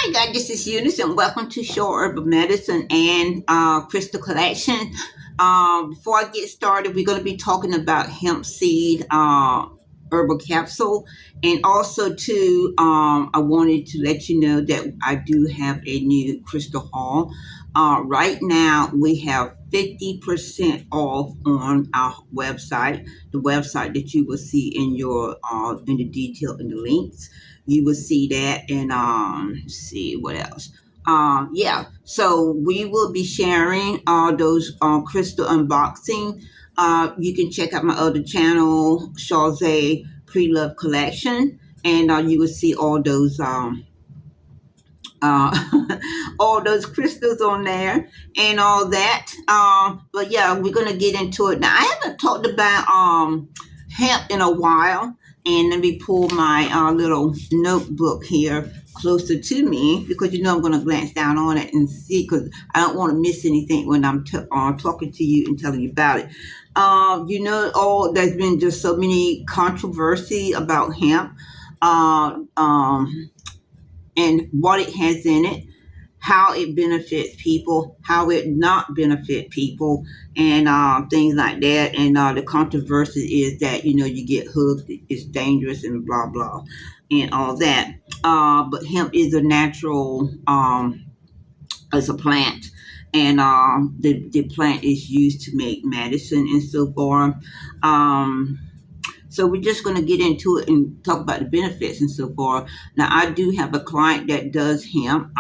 Hi, guys. This is Eunice, and welcome to Show Herbal Medicine and Crystal Collection. Before I get started, we're going to be talking about hemp seed herbal capsule, and also too, I wanted to let you know that I do have a new crystal haul. Right now, we have 50% off on our website, the website that you will see in your in the detail in the links. You will see that, and see what else. Yeah, so we will be sharing all those crystal unboxing. You can check out my other channel, Chauze Pre-Love Collection, and you will see all those crystals on there and all that. But yeah, we're gonna get into it now. I haven't talked about hemp in a while, and let me pull my little notebook here closer to me because I'm gonna glance down on it and see, because I don't want to miss anything when I'm talking to you and telling you about it. There's been just so many controversy about hemp. Uh, um, and what it has in it, how it benefits people, how it not benefit people, and things like that. And the controversy is that you get hooked, it's dangerous, and blah blah, and all that. But hemp is a natural, it's a plant, and the plant is used to make medicine and so forth. So we're just going to get into it and talk about the benefits and so forth. Now, I do have a client that does hemp.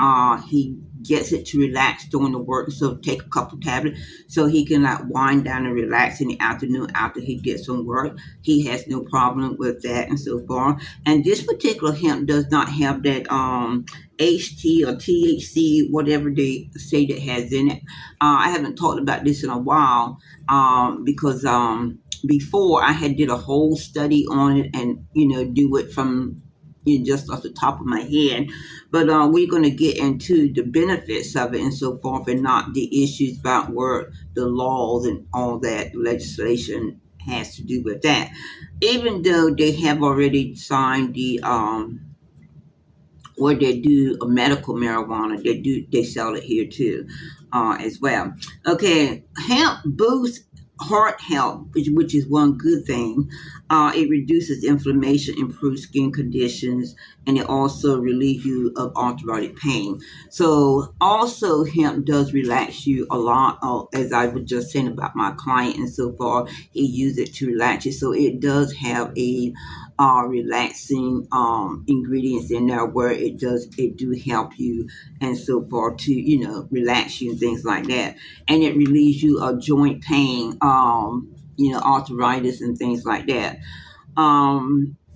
He gets it to relax during the work, so take a couple tablets so he can like wind down and relax in the afternoon after he gets from work. He has no problem with that and so forth. And this particular hemp does not have that HT or THC, whatever they say that has in it. I haven't talked about this in a while because before I had did a whole study on it and do it from just off the top of my head. But we're going to get into the benefits of it and so forth, and not the issues about where the laws and all that legislation has to do with that. Even though they have already signed the where they do a medical marijuana, they sell it here too, as well. Okay, hemp boosts heart health, which is one good thing. It reduces inflammation, improves skin conditions, and it also relieves you of arthritic pain. So also hemp does relax you a lot, as I was just saying about my client and so forth. He used it to relax you. So it does have a relaxing ingredients in there where it do help you and so forth to relax you and things like that. And it relieves you of joint pain, arthritis and things like that.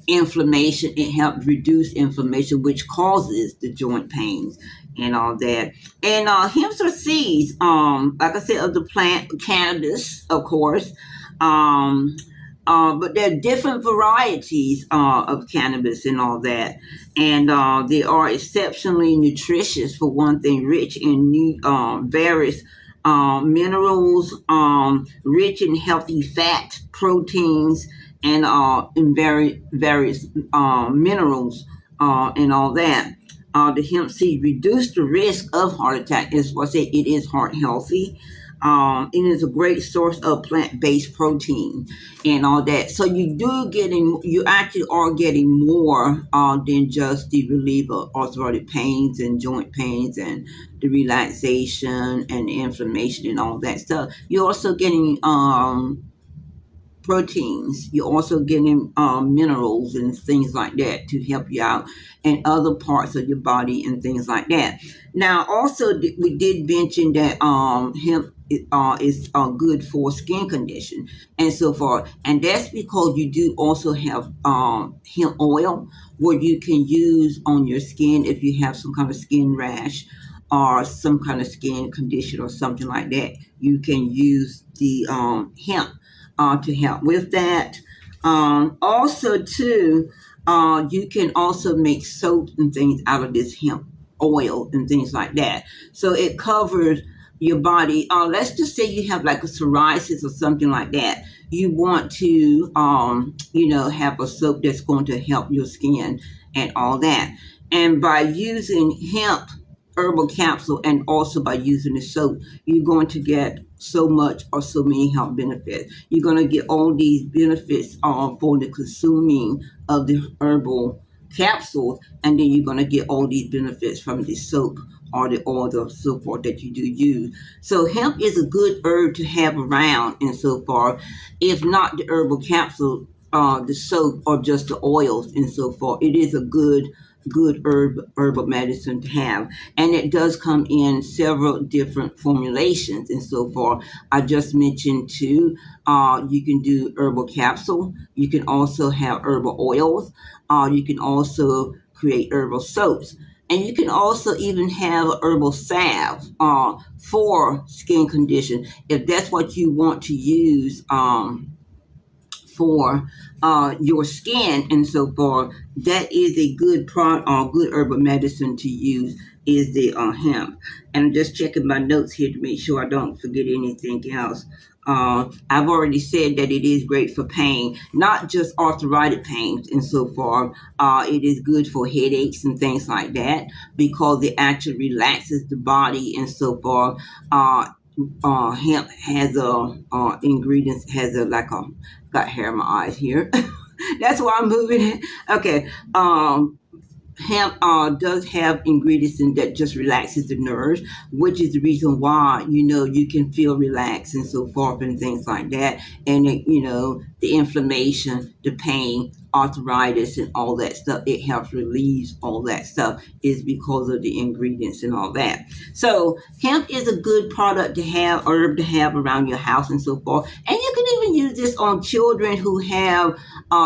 Inflammation, it helps reduce inflammation, which causes the joint pains and all that. And hemp are seeds, like I said, of the plant cannabis, of course. But there are different varieties of cannabis and all that. And they are exceptionally nutritious, for one thing, rich in various minerals, rich in healthy fat, proteins, and in various minerals and all that. The hemp seed reduce the risk of heart attack. As I say, it is heart healthy. It is a great source of plant-based protein and all that. So you actually are getting more than just the relief of arthritic pains and joint pains and the relaxation and the inflammation and all that stuff. You're also getting proteins. You're also getting minerals and things like that to help you out and other parts of your body and things like that. Now, also, we did mention that hemp is good for skin condition and so forth. And that's because you do also have hemp oil where you can use on your skin if you have some kind of skin rash or some kind of skin condition or something like that. You can use the hemp to help with that. Also, too, you can also make soap and things out of this hemp oil and things like that. So it covers your body. Let's just say you have like a psoriasis or something like that. You want to, have a soap that's going to help your skin and all that. And by using hemp herbal capsule and also by using the soap, you're going to get so much or so many health benefits. You're going to get all these benefits for the consuming of the herbal capsules, and then you're going to get all these benefits from the soap or the oil or so forth that you do use. So hemp is a good herb to have around and so far. If not the herbal capsule, the soap or just the oils and so forth, it is a good herbal medicine to have, and it does come in several different formulations and so forth. I just mentioned too, you can do herbal capsule, you can also have herbal oils, you can also create herbal soaps, and you can also even have herbal salve for skin condition if that's what you want to use for your skin and so forth. That is a good good herbal medicine to use is the hemp. And I'm just checking my notes here to make sure I don't forget anything else. I've already said that it is great for pain, not just arthritic pains and so forth. It is good for headaches and things like that because it actually relaxes the body and so forth. Hemp has a ingredients has a like a got hair in my eyes here. That's why I'm moving it. Okay. Hemp does have ingredients in that just relaxes the nerves, which is the reason why you can feel relaxed and so forth and things like that. And the inflammation, the pain, arthritis, and all that stuff, it helps relieve all that stuff is because of the ingredients and all that. So hemp is a good product to have, herb to have around your house and so forth. And you can even use this on children who have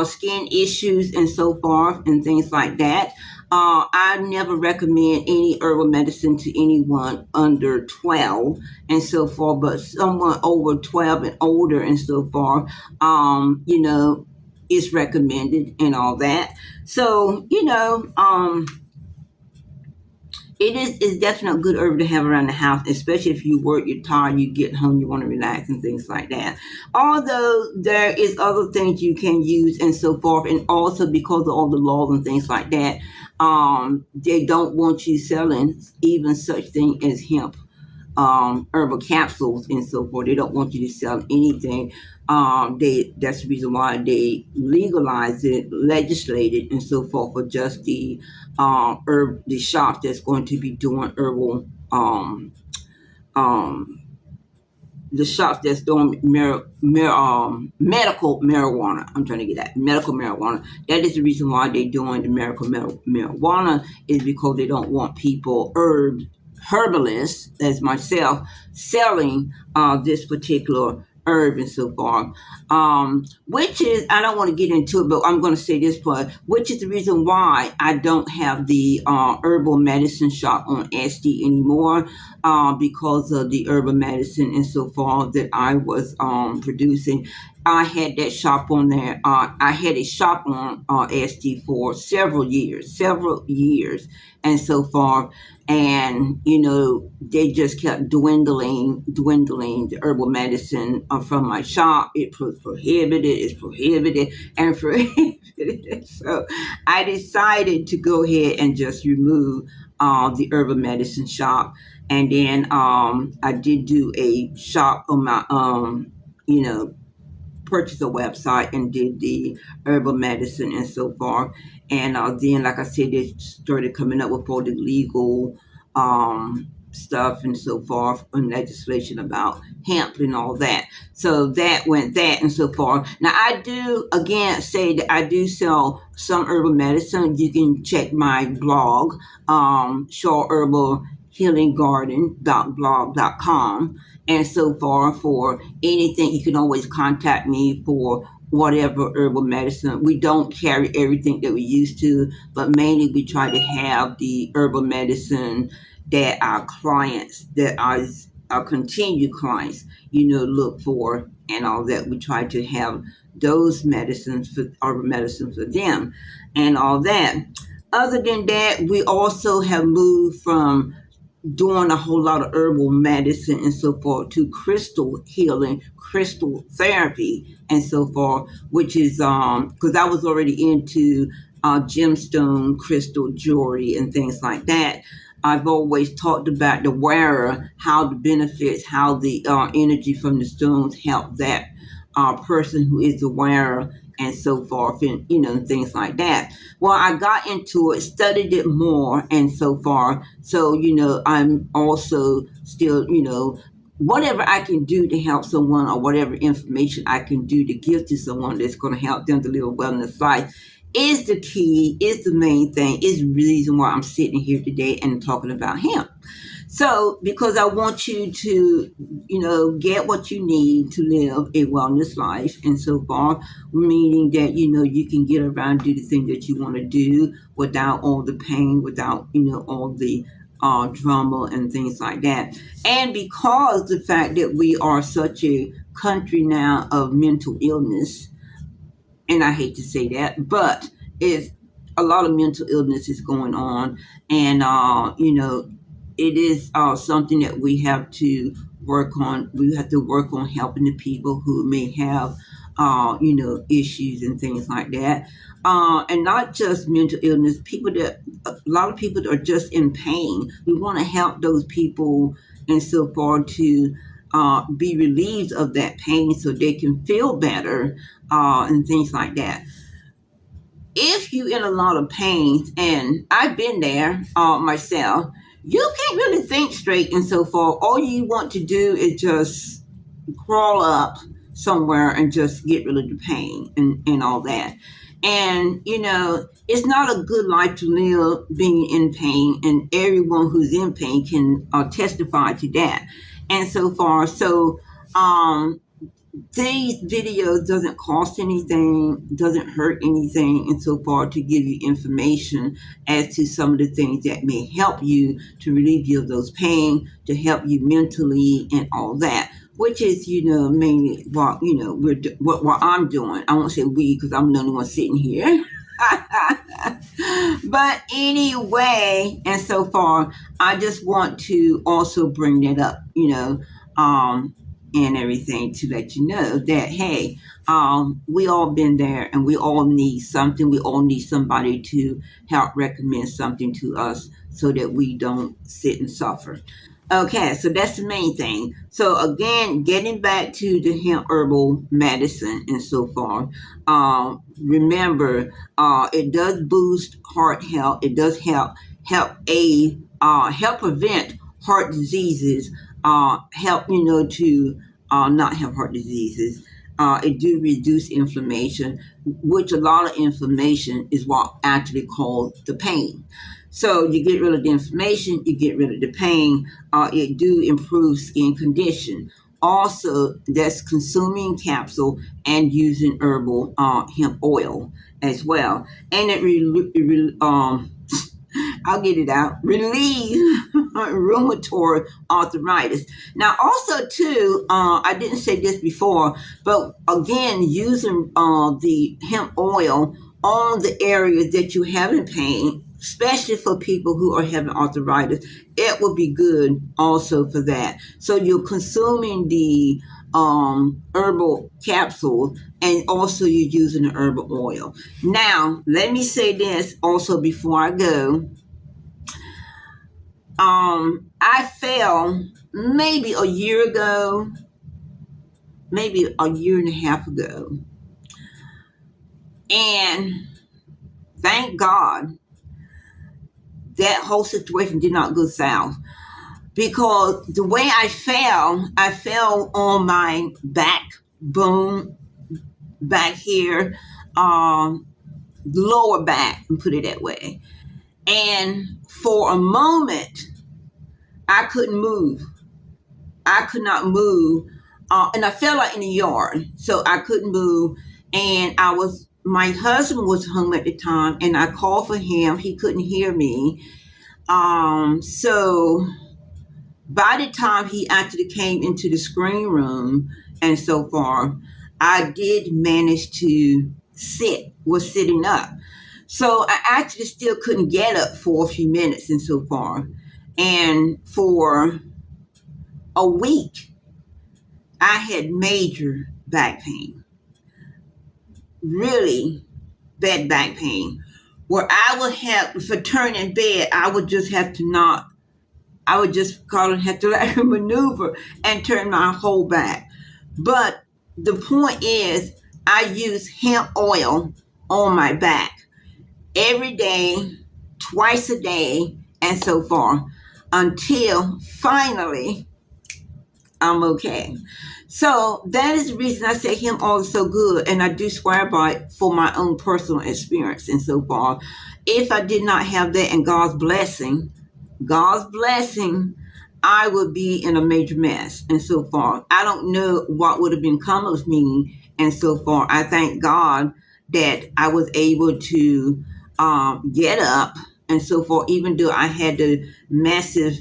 skin issues and so forth and things like that. I never recommend any herbal medicine to anyone under 12 and so forth, but someone over 12 and older and so forth, is recommended and all that. So, it is definitely a good herb to have around the house, especially if you work, you're tired, you get home, you want to relax and things like that. Although there is other things you can use and so forth, and also because of all the laws and things like that, they don't want you selling even such thing as hemp herbal capsules and so forth. They don't want you to sell anything. That's the reason why they legalized it, legislated, and so forth for just the shops that's going to be doing herbal um, the shops that's doing medical marijuana. I'm trying to get that medical marijuana. That is the reason why they're doing the medical marijuana is because they don't want people herbalists as myself selling this particular herb and so forth. Which is, I don't want to get into it, but I'm going to say this part, which is the reason why I don't have the herbal medicine shop on SD anymore, because of the herbal medicine and so forth that I was producing. I had that shop on there. I had a shop on SD for several years, and so forth. And they just kept dwindling the herbal medicine from my shop. It was prohibited. It's prohibited and prohibited. So I decided to go ahead and just remove the herbal medicine shop. And then I did do a shop on my purchased a website and did the herbal medicine and so forth. And then, like I said, they started coming up with all the legal stuff and so forth and legislation about hemp and all that. So that went that and so forth. Now, I do, again, say that I do sell some herbal medicine. You can check my blog, Shaw Herbal Healing Garden.blog.com and so far for anything. You can always contact me for whatever herbal medicine. We don't carry everything that we used to, but mainly we try to have the herbal medicine that our clients, that our continued clients, look for and all that. We try to have those medicines for herbal medicine for them and all that. Other than that, we also have moved from doing a whole lot of herbal medicine and so forth to crystal healing, crystal therapy and so forth, which is because I was already into gemstone crystal jewelry and things like that. I've always talked about the wearer, how the benefits, how the energy from the stones help that person who is the wearer, and so forth, and things like that. Well, I got into it, studied it more, and so far. So I'm also still whatever I can do to help someone, or whatever information I can do to give to someone that's going to help them to live a wellness life is the key, is the main thing, is the reason why I'm sitting here today and talking about hemp. So, because I want you to, get what you need to live a wellness life, and so far, meaning that, you can get around, do the thing that you want to do without all the pain, without, all the drama and things like that. And because the fact that we are such a country now of mental illness, and I hate to say that, but it's a lot of mental illness is going on, and it is something that we have to work on. We have to work on helping the people who may have, issues and things like that, and not just mental illness. People that a lot of people are just in pain. We want to help those people, and so far to be relieved of that pain so they can feel better, and things like that. If you in a lot of pain, and I've been there myself, you can't really think straight, and so forth. All you want to do is just crawl up somewhere and just get rid of the pain, and all that. And it's not a good life to live being in pain, and everyone who's in pain can testify to that. And so far, so these videos doesn't cost anything, doesn't hurt anything, and so far to give you information as to some of the things that may help you to relieve you of those pain, to help you mentally and all that, which is mainly what what I'm doing. I won't say we because I'm the only one sitting here. But anyway, and so far, I just want to also bring that up, and everything, to let you know that, hey, we all been there, and we all need something. We all need somebody to help recommend something to us so that we don't sit and suffer. Okay, so that's the main thing. So again, getting back to the hemp herbal medicine and so far, remember, it does boost heart health. It does help prevent heart diseases. Help to not have heart diseases. It do reduce inflammation, which a lot of inflammation is what actually called the pain. So you get rid of the inflammation, you get rid of the pain. It do improve skin condition. Also, that's consuming capsule and using herbal hemp oil as well, and I'll get it out. Relieve rheumatoid arthritis. Now, also too, I didn't say this before, but again, using the hemp oil on the areas that you have in pain, especially for people who are having arthritis, it will be good also for that. So you're consuming the herbal capsule, and also you're using the herbal oil. Now, let me say this also before I go. I fell maybe a year ago, maybe a year and a half ago, and thank God that whole situation did not go south, because the way I fell on my backbone, back here, lower back, and put it that way. And for a moment, I couldn't move. I could not move, and I fell out in the yard, so I couldn't move. And my husband was home at the time, and I called for him. He couldn't hear me. So by the time he actually came into the screen room, and so far, I did manage to was sitting up. So I actually still couldn't get up for a few minutes, and so far. And for a week, I had major back pain, really bad back pain, where I would have, for turning in bed, I would just have to not, I would just call it, have to like maneuver and turn my whole back. But the point is, I use hemp oil on my back every day, twice a day, and so far, until finally I'm okay. So that is the reason I say hemp oil is so good, and I do swear by it for my own personal experience and so far. If I did not have that and God's blessing, I would be in a major mess. And so far, I don't know what would have become of me. And so far, I thank God that I was able to get up. And so far, even though I had the massive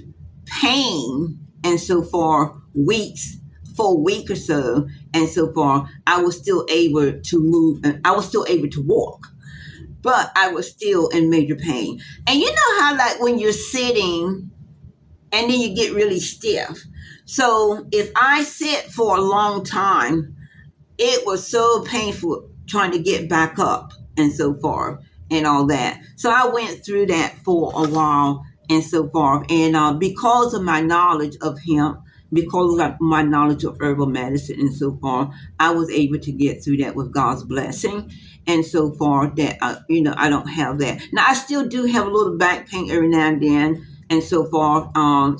pain, and so far, weeks, for a week or so, and so far, I was still able to move, and I was still able to walk, but I was still in major pain. And you know how, like, when you're sitting and then you get really stiff. So if I sit for a long time, it was so painful trying to get back up and so forth and all that. So I went through that for a while and so forth. And because of my knowledge of hemp, because of my knowledge of herbal medicine and so forth, I was able to get through that with God's blessing. And so far that, I don't have that. Now, I still do have a little back pain every now and then and so forth.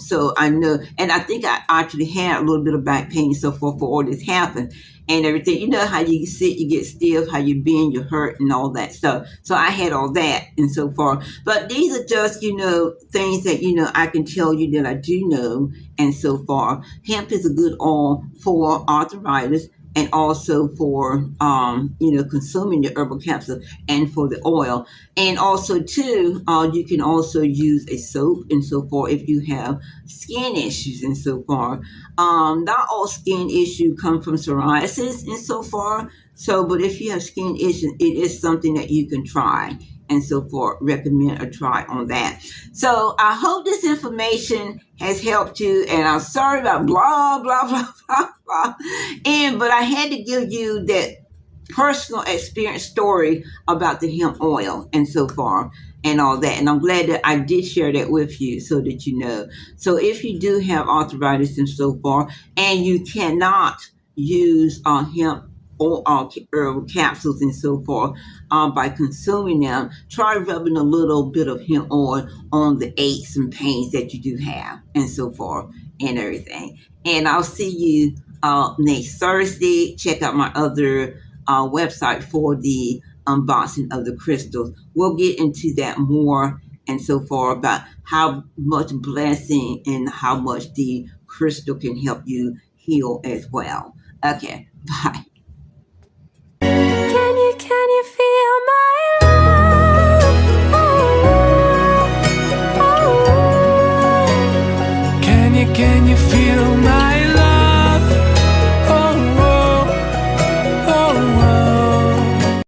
So I know, and I think I actually had a little bit of back pain and so forth for all this happened and everything. You know how you sit, you get stiff, how you bend, you hurt, and all that stuff. So I had all that and so forth. But these are just, things that, I can tell you that I do know and so far. Hemp is a good oil for arthritis and also for, consuming the herbal capsule and for the oil. And also, too, you can also use a soap and so forth if you have skin issues and so far. Not all skin issues come from psoriasis and so far. So, but if you have skin issues, it is something that you can try and so forth. Recommend a try on that. So I hope this information has helped you. And I'm sorry about blah, blah, blah, blah, blah. But I had to give you that personal experience story about the hemp oil and so far and all that. And I'm glad that I did share that with you so that you know. So if you do have arthritis and so far, and you cannot use hemp or herbal capsules and so forth by consuming them, try rubbing a little bit of hemp oil on the aches and pains that you do have and so forth and everything. And I'll see you next Thursday. Check out my other website for the unboxing of the crystals. We'll get into that more and so far about how much blessing and how much the crystal can help you heal as well. Okay, bye. Can you feel my love? Oh, oh, oh. Can you feel my